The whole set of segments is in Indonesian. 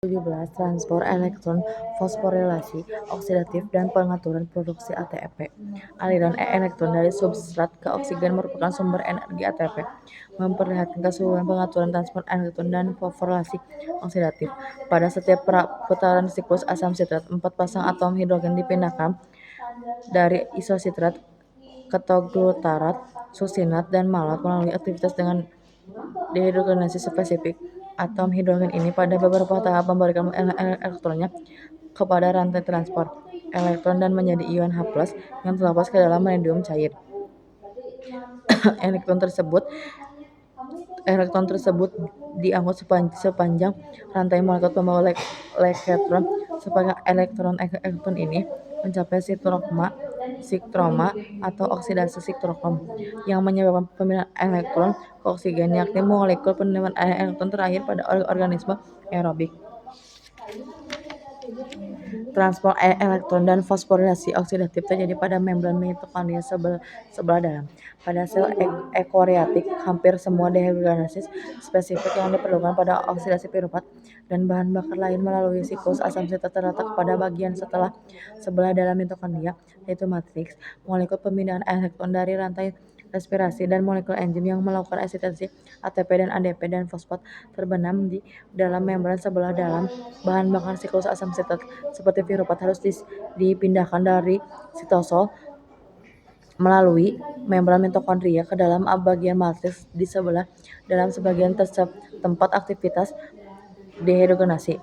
17. Transport elektron, fosforilasi oksidatif, dan pengaturan produksi ATP. Aliran elektron dari substrat ke oksigen merupakan sumber energi ATP, memperlihatkan keseluruhan pengaturan transport elektron dan fosforilasi oksidatif. Pada setiap putaran siklus asam sitrat, 4 pasang atom hidrogen dipindahkan dari isositrat, ketoglutarat, succinat, dan malat melalui aktivitas dengan dehidrogenasi spesifik. Atom hidrogen ini pada beberapa tahap memberikan elektronnya kepada rantai transport elektron dan menjadi ion H+ yang terlepas ke dalam medium cair. Elektron tersebut diangkut sepanjang rantai molekul pembawa elektron supaya elektron ini mencapai siktroma atau oksidasi siktokrom yang menyebabkan pemindahan elektron ke oksigen, yakni molekul penemuan elektron terakhir pada organisme aerobik. Transport elektron dan fosforilasi oksidatif terjadi pada membran mitokondria sebelah dalam. Pada sel eukariotik, hampir semua dehidrogenasi spesifik yang diperlukan pada oksidasi piruvat dan bahan bakar lain melalui siklus asam sitrat terletak pada bagian sebelah dalam mitokondria, yaitu matriks. Molekul pemindahan elektron dari rantai respirasi dan molekul enzim yang melakukan eksidasi ATP dan ADP dan fosfat terbenam di dalam membran sebelah dalam bahan bakar siklus asam sitrat seperti piruvat harus dipindahkan dari sitosol melalui membran mitokondria ke dalam bagian matriks di sebelah dalam sebagian tempat aktivitas dehidrogenasi.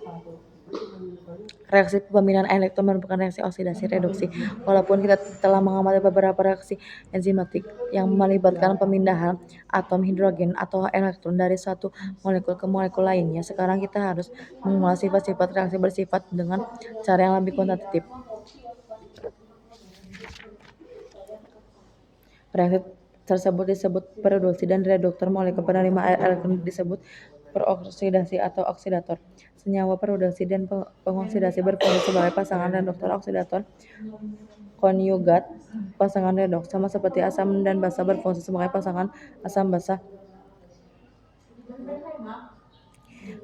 Reaksi pemindahan elektron merupakan reaksi oksidasi reduksi. Walaupun kita telah mengamati beberapa reaksi enzimatik yang melibatkan pemindahan atom hidrogen atau elektron dari satu molekul ke molekul lainnya, sekarang kita harus mengulas sifat-sifat reaksi bersifat dengan cara yang lebih kuantitatif. Reaksi tersebut disebut produksi dan reduktor molekul penerima elektron disebut peroksidasi atau oksidator. Senyawa produksi dan pengoksidasi berfungsi sebagai pasangan reduktor oksidator konjugat. Pasangan redoks sama seperti asam dan basa berfungsi sebagai pasangan asam basa.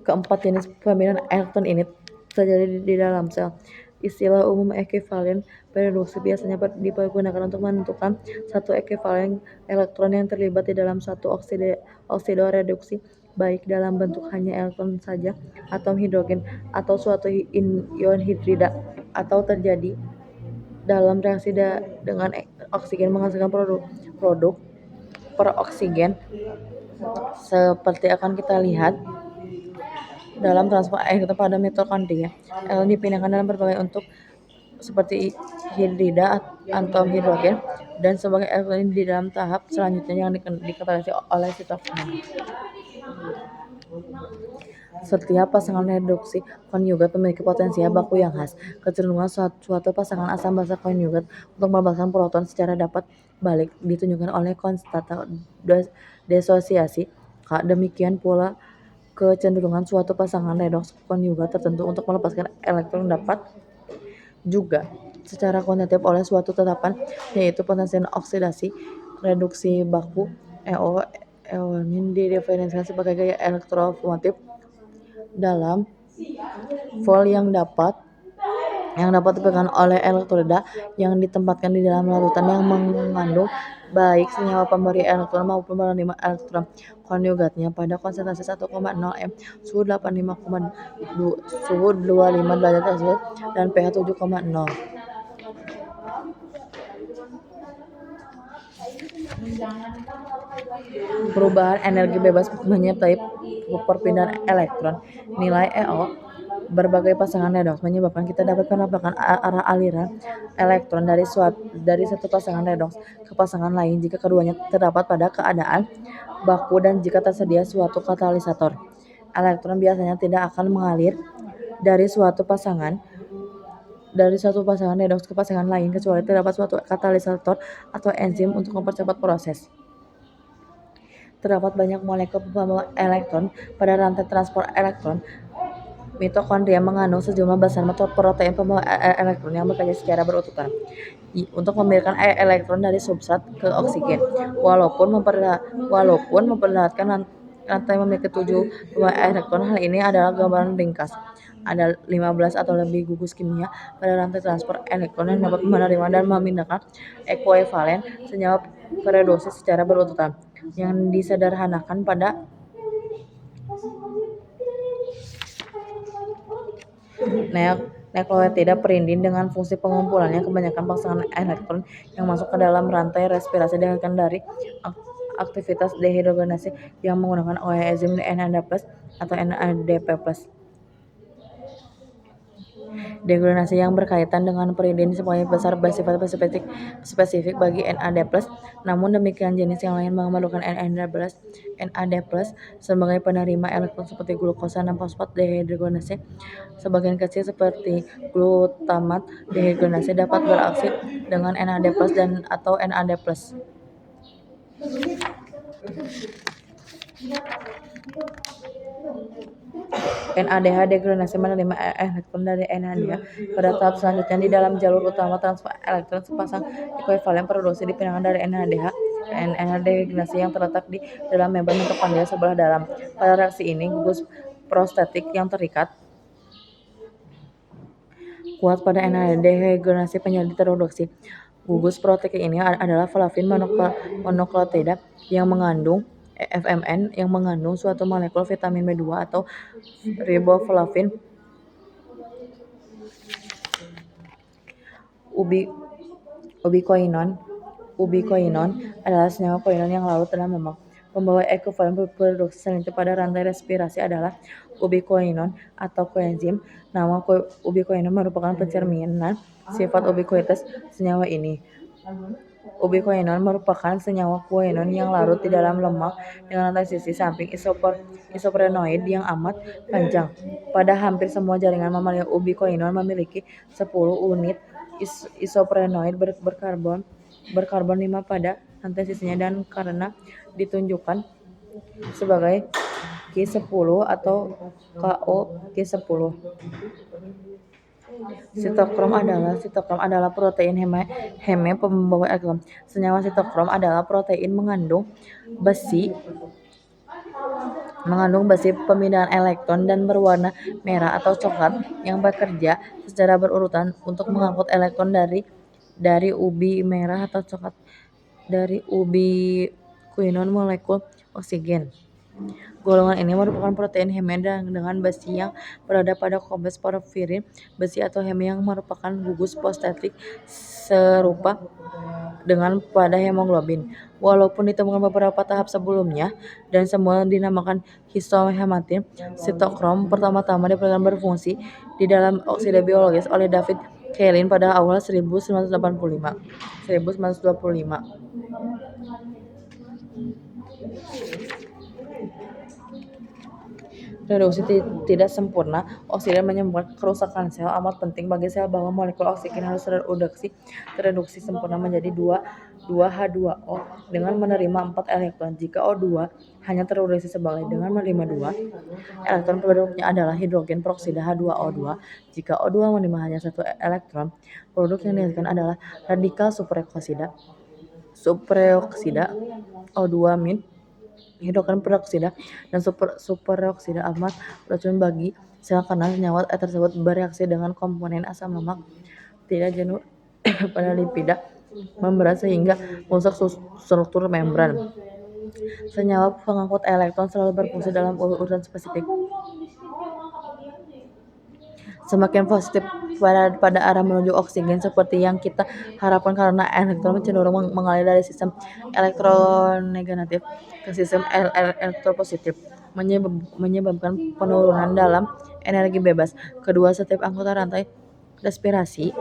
Keempat jenis pemindahan elektron ini terjadi di dalam sel. Istilah umum ekivalen reduksi biasanya digunakan untuk menentukan satu ekivalen elektron yang terlibat di dalam satu oksidoreduksi, baik dalam bentuk hanya elektron saja, atom hidrogen, atau suatu ion hidrida, atau terjadi dalam reaksi dengan oksigen menghasilkan produk peroksigen, seperti akan kita lihat dalam transport elektron pada mitokondria. Elektron dipindahkan dalam berbagai bentuk seperti hidrida, atom hidrogen, dan sebagai elektron di dalam tahap selanjutnya yang dikatakan oleh sitokrom. Setiap pasangan reduksi konjugat memiliki potensial baku yang khas. Kecenderungan suatu pasangan asam basa konjugat untuk melepaskan proton secara dapat balik ditunjukkan oleh konstanta desosiasi K. Demikian pula kecenderungan suatu pasangan redoks konjugat tertentu untuk melepaskan elektron dapat juga secara kuantitatif oleh suatu tetapan, yaitu potensial oksidasi reduksi baku EO didefinisikan sebagai gaya elektromotif dalam volt yang dapat dipegang oleh elektroda yang ditempatkan di dalam larutan yang mengandung baik senyawa pemberi elektron maupun penerima elektron konjugatnya pada konsentrasi 1,0 m, suhu 25 derajat Celcius dan pH 7,0. Perubahan energi bebas menyertai perpindahan elektron. Nilai EO berbagai pasangan redoks menyebabkan kita dapat menambahkan arah aliran elektron dari satu pasangan redoks ke pasangan lain jika keduanya terdapat pada keadaan baku dan jika tersedia suatu katalisator. Elektron biasanya tidak akan mengalir dari suatu pasangan redoks ke pasangan lain kecuali terdapat suatu katalisator atau enzim untuk mempercepat proses. Terdapat banyak molekul pembawa elektron pada rantai transport elektron. Mitokondria mengandung sejumlah besar protein pembawa elektron yang bekerja secara berurutan untuk memindahkan elektron dari substrat ke oksigen. Walaupun memperlihatkan rantai memiliki 7 pembawa elektron, hal ini adalah gambaran ringkas. Ada 15 atau lebih gugus kimia pada rantai transport elektron yang dapat menerima dan memindahkan ekuivalen senyawa periodis secara berurutan, yang disederhanakan pada nukleotida perindin dengan fungsi pengumpulannya. Kebanyakan pasangan elektron yang masuk ke dalam rantai respirasi dihasilkan dari aktivitas dehidrogenase yang menggunakan enzim NAD+ atau NADP+. Dehidrogenase yang berkaitan dengan perindin sebagai besar bersifat spesifik bagi NAD+, namun demikian jenis yang lain memerlukan NAD+ sebagai penerima elektron seperti glukosa 6-fosfat dehidrogenase. Sebagian kecil seperti glutamat dehidrogenase dapat beraksi dengan NAD+ dan atau NAD+. NADH dehidrogenase menerima elektron dari NADH. Pada tahap selanjutnya di dalam jalur utama transfer elektron, sepasang ekuivalen periodis dipindahkan dari NADH ke NADH dehidrogenase yang terletak di dalam membran mitokondria sebelah dalam. Pada reaksi ini, gugus prostetik yang terikat kuat pada NADH dehidrogenase menjadi terreduksi. Gugus protein ini adalah flavin monokleotida yang mengandung FMN yang mengandung suatu molekul vitamin B2 atau riboflavin. Ubikoinon adalah senyawa koinon yang larut dalam lemak. Pembawa ekuivalen produksi selanjutnya pada rantai respirasi adalah ubikoinon atau koenzim. Nama ubikoinon merupakan pencerminan sifat ubikoitas senyawa ini. Ubikoinon merupakan senyawa koinon yang larut di dalam lemak dengan rantai sisi samping isoprenoid yang amat panjang. Pada hampir semua jaringan mamalia, ubikoinon memiliki 10 unit isoprenoid berkarbon 5 pada rantai sisinya, dan karena ditunjukkan sebagai Ki10 atau KO-Ki10. Sitokrom adalah protein heme pembawa elektron. Senyawa sitokrom adalah protein mengandung besi pemindahan elektron dan berwarna merah atau coklat yang bekerja secara berurutan untuk mengangkut elektron dari ubi merah atau coklat dari ubikoinon molekul oksigen. Golongan ini merupakan protein heme dengan besi yang berada pada kompleks porfirin besi atau heme yang merupakan gugus prostetik serupa dengan pada hemoglobin. Walaupun ditemukan beberapa tahap sebelumnya dan semua dinamakan histohematin, sitokrom pertama-tama diperkirakan berfungsi di dalam oksida biologis oleh David Kaelin pada awal 1925. Reduksi tidak sempurna oksigen menyebabkan kerusakan sel. Amat penting bagi sel bahwa molekul oksigen harus tereduksi sempurna menjadi 2H2O dengan menerima 4 elektron. Jika O2 hanya tereduksi sebagai dengan menerima 2 elektron, produknya adalah hidrogen peroksida H2O2. Jika O2 menerima hanya 1 elektron, produk yang dihasilkan adalah radikal superoksida O2- hidrogen peroksida, dan superoksida amat beracun bagi sel karena senyawa tersebut bereaksi dengan komponen asam lemak tidak jenuh pada lipida membran sehingga merusak struktur membran. Senyawa pengangkut elektron selalu berfungsi dalam urutan spesifik. Semakin positif pada arah menuju oksigen seperti yang kita harapkan karena elektron cenderung mengalir dari sistem elektronegatif ke sistem elektropositif, menyebabkan penurunan dalam energi bebas. Kedua setiap anggota rantai respirasi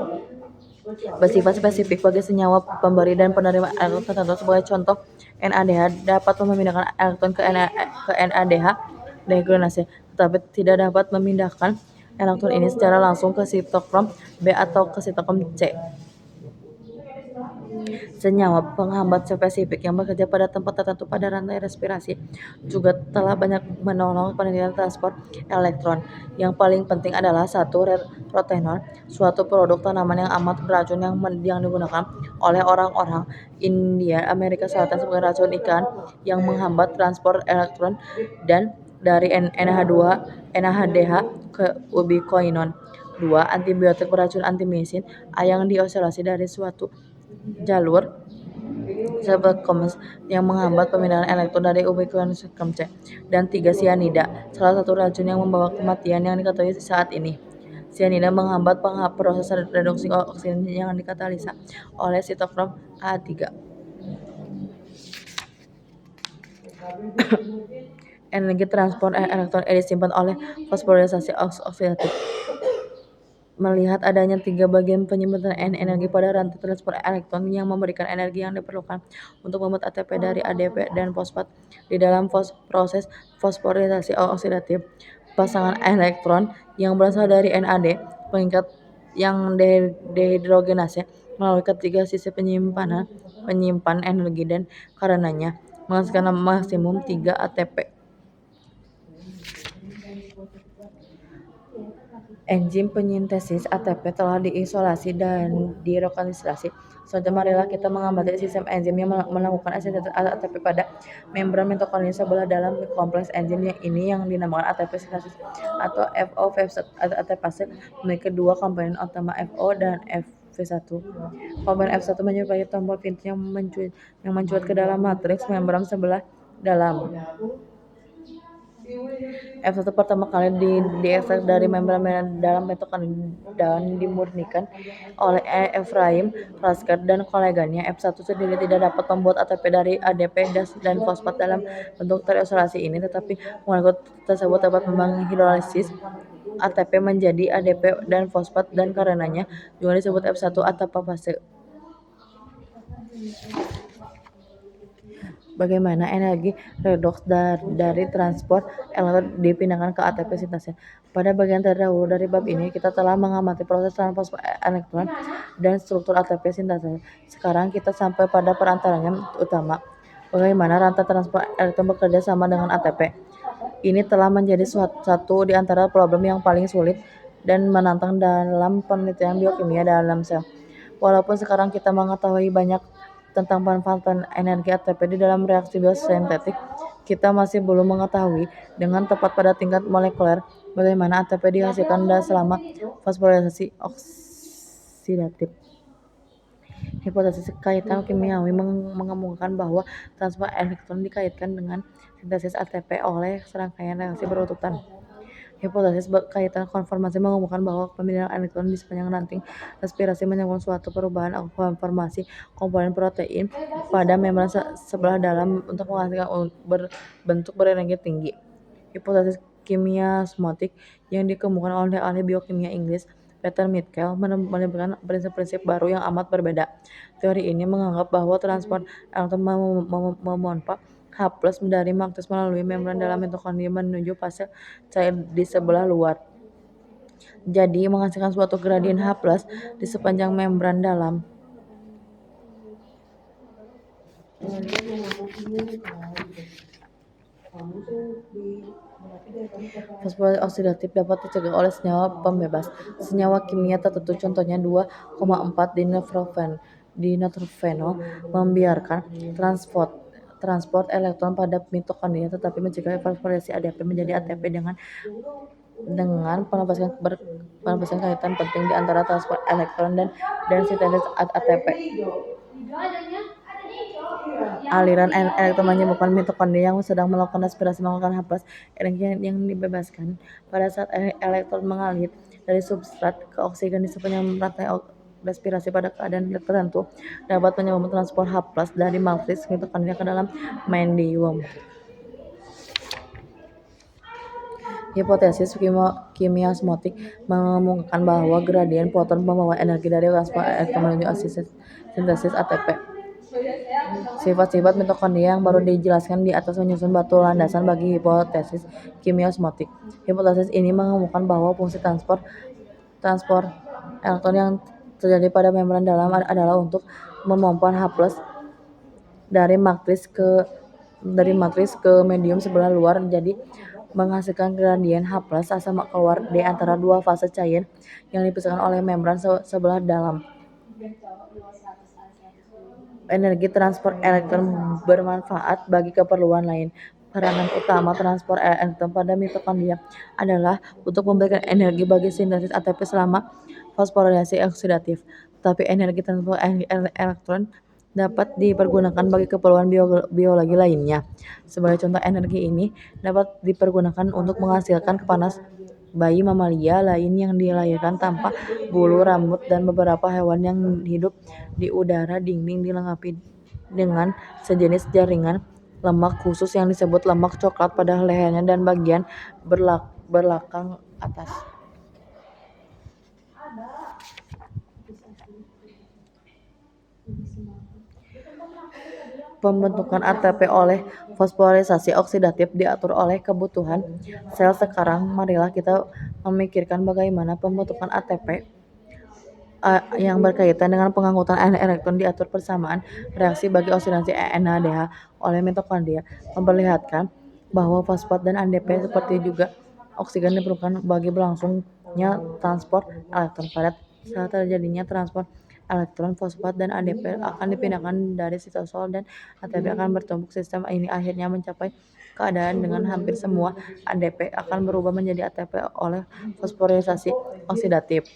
bersifat spesifik bagi senyawa pemberi dan penerima elektron tertentu. Sebagai contoh, NADH dapat memindahkan elektron ke NADH dehidrogenase, tetapi tidak dapat memindahkan elektron ini secara langsung ke sitokrom B atau ke sitokrom C. Senyawa penghambat spesifik yang bekerja pada tempat tertentu pada rantai respirasi juga telah banyak menolong penelitian transport elektron. Yang paling penting adalah 1. Rotenol, suatu produk tanaman yang amat beracun yang digunakan oleh orang-orang India Amerika Selatan sebagai racun ikan yang menghambat transport elektron, dan dari NH2 NADH ke ubikoinon. 2. Antibiotik beracun antimisin yang diisolasi dari suatu jalur sebelum yang menghambat pemindahan elektron dari ubikoinon C. Dan 3. Sianida, salah satu racun yang membawa kematian yang diketahui saat ini. Sianida menghambat proses reduksi oksigen yang dikatalisa oleh sitokrom A3. Energi transport elektron disimpan oleh fosforilisasi oksidatif. Melihat adanya 3 bagian penyimpanan energi pada rantai transport elektron yang memberikan energi yang diperlukan untuk membuat ATP dari ADP dan fosfat di dalam proses fosforilisasi oksidatif. Pasangan elektron yang berasal dari NAD mengikat yang dehidrogenase melalui ketiga sisi penyimpan energi dan karenanya menghasilkan maksimum 3 ATP. Enzim penyintesis ATP telah diisolasi dan dirokalisasi. Selanjutnya marilah kita mengamati sistem enzim yang melakukan sintesis ATP pada membran mitokondria sebelah dalam kompleks enzim yang dinamakan ATP sintesis atau FO ATPase memiliki dua komponen utama FO dan F1. Komponen F1 menyerupai tombol pintu yang mencuat ke dalam matriks membran sebelah dalam. F1 pertama kali diekstrak dari membran dalam mitokondria dan dimurnikan oleh Ephraim Rasker dan koleganya. F1 sendiri tidak dapat membuat ATP dari ADP dan fosfat dalam bentuk terisolasi ini, tetapi molekul tersebut dapat menghidrolisis ATP menjadi ADP dan fosfat dan karenanya juga disebut F1 ATPase. Bagaimana energi redoks dari transport elektron dipindahkan ke ATP sintesis. Pada bagian terdahulu dari bab ini, kita telah mengamati proses transport elektron dan struktur ATP sintesis. Sekarang kita sampai pada perantaranya utama, bagaimana rantai transport elektron bekerja sama dengan ATP. Ini telah menjadi satu di antara problem yang paling sulit dan menantang dalam penelitian biokimia dalam sel. Walaupun sekarang kita mengetahui banyak tentang manfaat energi ATP di dalam reaksi biosintetik, kita masih belum mengetahui dengan tepat pada tingkat molekuler bagaimana ATP dihasilkan selama fosforilisasi oksidatif. Hipotesis kaitan kimiawi mengemukakan bahwa transport elektron dikaitkan dengan sintesis ATP oleh serangkaian reaksi berurutan. Hipotesis kaitan konformasi mengemukakan bahwa pemindahan elektron di sepanjang ranting respirasi menyebabkan suatu perubahan konformasi komponen protein pada membran sebelah dalam untuk menghasilkan bentuk berenergi tinggi. Hipotesis kimiasmotik yang dikemukakan oleh ahli biokimia Inggris Peter Mitchell menimbulkan prinsip-prinsip baru yang amat berbeda. Teori ini menganggap bahwa transport elektron memompa H+ dari matriks melalui membran dalam mitokondria menuju fase cair di sebelah luar. Jadi menghasilkan suatu gradien H+ di sepanjang membran dalam. Fosforilis oksidatif dapat dicegah oleh senyawa pembebas. Senyawa kimia tertentu contohnya 2,4 dinitrophenol membiarkan transport elektron pada mitokondria tetapi mencegah fosforilasi ADP menjadi ATP dengan penebasan kaitan penting di antara transport elektron dan sintesis ATP. Aliran elektron menyebabkan mitokondria yang sedang melakukan respirasi melakukan H+. Energi yang dibebaskan pada saat elektron mengalir dari substrat ke oksigen di sepanjang rantai respirasi pada keadaan tertentu dapat menyebabkan transport H+ dari matriks mitokondria ke dalam medium. Hipotesis kimiasmotik mengemukakan bahwa gradien foton membawa energi dari transport elektron menuju sintesis ATP. Sifat-sifat mitokondria yang baru dijelaskan di atas menyusun batu landasan bagi hipotesis kimiasmotik. Hipotesis ini mengemukakan bahwa fungsi transport elektron yang terjadi pada membran dalam adalah untuk memompa H+ dari matriks ke medium sebelah luar, jadi menghasilkan gradien H+ sama keluar di antara dua fase cair yang dipisahkan oleh membran sebelah dalam. Energi transport elektron bermanfaat bagi keperluan lain. Peranan utama transport elektron pada mitokondria adalah untuk memberikan energi bagi sintesis ATP selama fosforilasi oksidatif. Tetapi energi transport elektron dapat dipergunakan bagi keperluan biologi lainnya. Sebagai contoh, energi ini dapat dipergunakan untuk menghasilkan panas bayi mamalia lain yang dilahirkan tanpa bulu, rambut, dan beberapa hewan yang hidup di udara dingin dilengkapi dengan sejenis jaringan lemak khusus yang disebut lemak coklat pada lehernya dan bagian belakang atas. Pembentukan ATP oleh fosforisasi oksidatif diatur oleh kebutuhan sel. Sekarang marilah kita memikirkan bagaimana pembentukan ATP yang berkaitan dengan pengangkutan elektron diatur persamaan reaksi bagi oksidasi NADH oleh mitokondria memperlihatkan bahwa fosfat dan ADP seperti juga oksigen diperlukan bagi berlangsungnya transport elektron. Pada saat terjadinya transport elektron, fosfat dan ADP akan dipindahkan dari sitosol dan ATP akan bertumpuk. Sistem ini akhirnya mencapai keadaan dengan hampir semua ADP akan berubah menjadi ATP oleh fosforisasi oksidatif.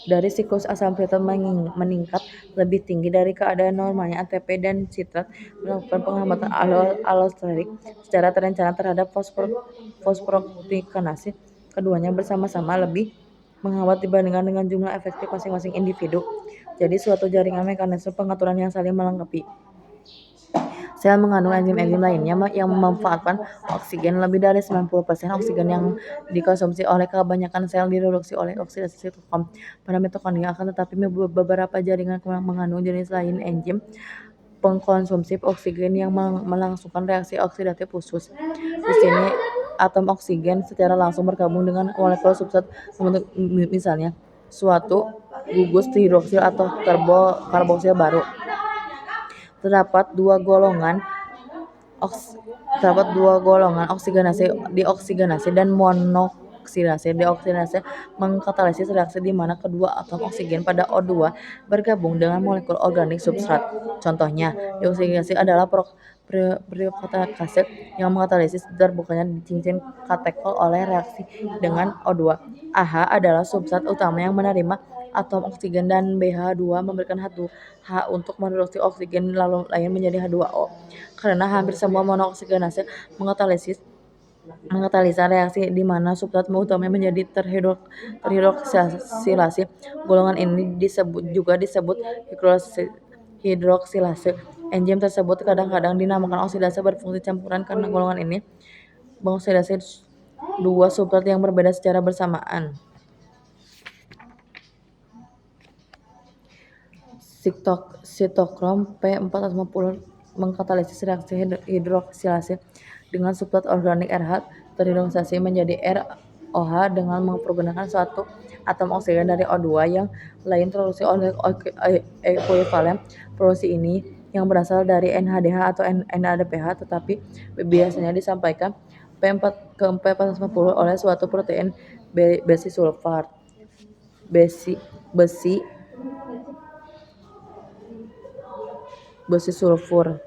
Dari siklus asam sitrat meningkat lebih tinggi dari keadaan normalnya, ATP dan sitrat melakukan penghambatan allosterik secara terencana terhadap fosforoksigenase. Keduanya bersama-sama lebih menghambat dibandingkan dengan jumlah efektif masing-masing individu. Jadi suatu jaringan mekanisme pengaturan yang saling melengkapi. Sel mengandung enzim-enzim lainnya yang memanfaatkan oksigen. Lebih dari 90% oksigen yang dikonsumsi oleh kebanyakan sel direduksi oleh oksidasi sitokrom pada mitokondria. Akan tetapi beberapa jaringan mengandung jenis lain enzim pengkonsumsi oksigen yang melangsungkan reaksi oksidatif khusus. Di sini atom oksigen secara langsung bergabung dengan molekul substrat membentuk misalnya suatu gugus hidroksil atau karboksil baru. Terdapat dua golongan oksigenase, deoksinase dan monoksidase. Deoksinase mengkatalisis reaksi di mana kedua atom oksigen pada O2 bergabung dengan molekul organik substrat. Contohnya, deoksinase adalah proteokatalisis yang mengkatalisis terbukanya cincin katekol oleh reaksi dengan O2. AH adalah substrat utama yang menerima atom oksigen dan BH2 memberikan H2 untuk mereduksi oksigen lain menjadi H2O. Karena hampir semua monooksigenase mengatalisa reaksi di mana substrat utama menjadi terhidroksilasi. Golongan ini juga disebut hidroksilase. Enzim tersebut kadang-kadang dinamakan oksidase berfungsi campuran karena golongan ini mengoksidasi dua substrat yang berbeda secara bersamaan. Sitokrom P450 mengkatalisis reaksi hidroksilase dengan substrat organik RH terhidroksilasi menjadi ROH dengan mempergunakan suatu atom oksigen dari O2 yang lain terreduksi oleh ekuivalen. Produksi ini yang berasal dari NHDH atau NADPH, tetapi biasanya disampaikan P450 oleh suatu protein besi sulfur.